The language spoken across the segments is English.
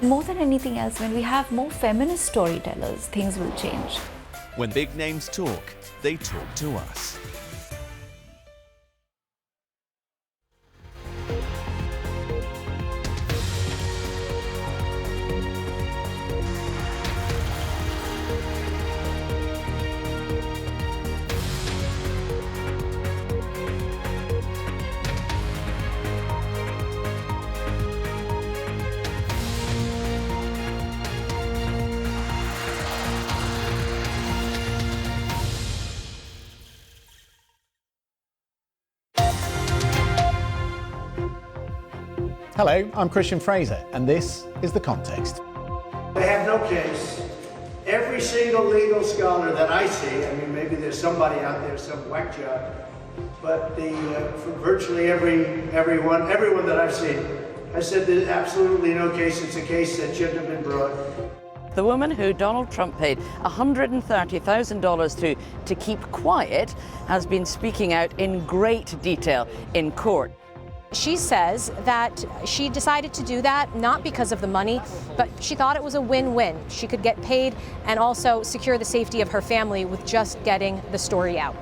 More than anything else, when we have more feminist storytellers, things will change. When big names talk, they talk to us. Hello, I'm Christian Fraser, and this is The Context. They have no case. Every single legal scholar that I see, I mean, maybe there's somebody out there, some whack job, but for virtually everyone that I've seen has said there's absolutely no case. It's a case that shouldn't have been brought. The woman who Donald Trump paid $130,000 to keep quiet has been speaking out in great detail in court. She says that she decided to do that not because of the money, but she thought it was a win-win. She could get paid and also secure the safety of her family with just getting the story out.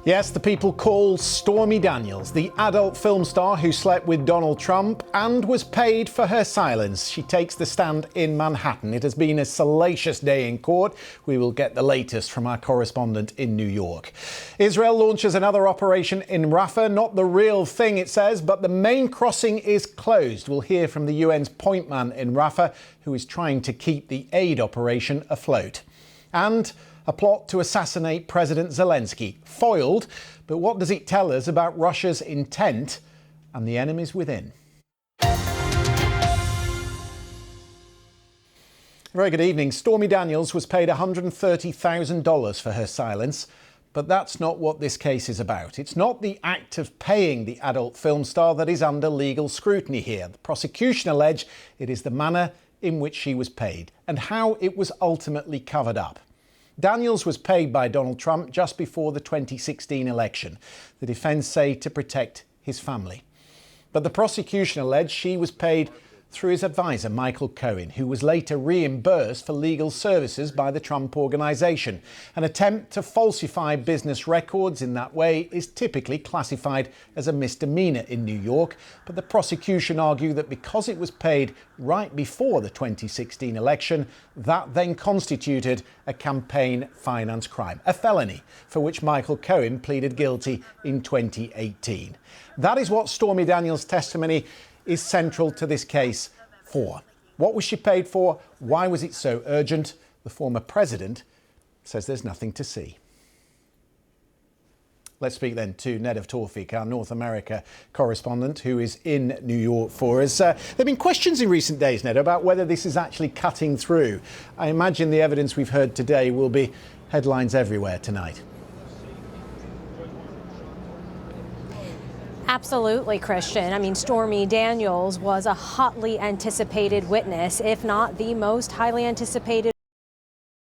Yes, the people call Stormy Daniels, the adult film star who slept with Donald Trump and was paid for her silence. She takes the stand in Manhattan. It has been a salacious day in court. We will get the latest from our correspondent in New York. Israel launches another operation in Rafah. Not the real thing, it says, but the main crossing is closed. We'll hear from the UN's point man in Rafah, who is trying to keep the aid operation afloat. And a plot to assassinate President Zelensky. Foiled, but what does it tell us about Russia's intent and the enemies within? Very good evening. Stormy Daniels was paid $130,000 for her silence, but that's not what this case is about. It's not the act of paying the adult film star that is under legal scrutiny here. The prosecution allege it is the manner in which she was paid and how it was ultimately covered up. Daniels was paid by Donald Trump just before the 2016 election. The defence say to protect his family. But the prosecution alleged she was paid through his advisor, Michael Cohen, who was later reimbursed for legal services by the Trump Organization. An attempt to falsify business records in that way is typically classified as a misdemeanor in New York, but the prosecution argue that because it was paid right before the 2016 election, that then constituted a campaign finance crime, a felony for which Michael Cohen pleaded guilty in 2018. That is what Stormy Daniels' testimony is central to this case for. What was she paid for? Why was it so urgent? The former president says there's nothing to see. Let's speak then to Nedav Tawfik, our North America correspondent, who is in New York for us. There have been questions in recent days, Ned, about whether this is actually cutting through. I imagine the evidence we've heard today will be headlines everywhere tonight. Absolutely, Christian. I mean, Stormy Daniels was a hotly anticipated witness, if not the most highly anticipated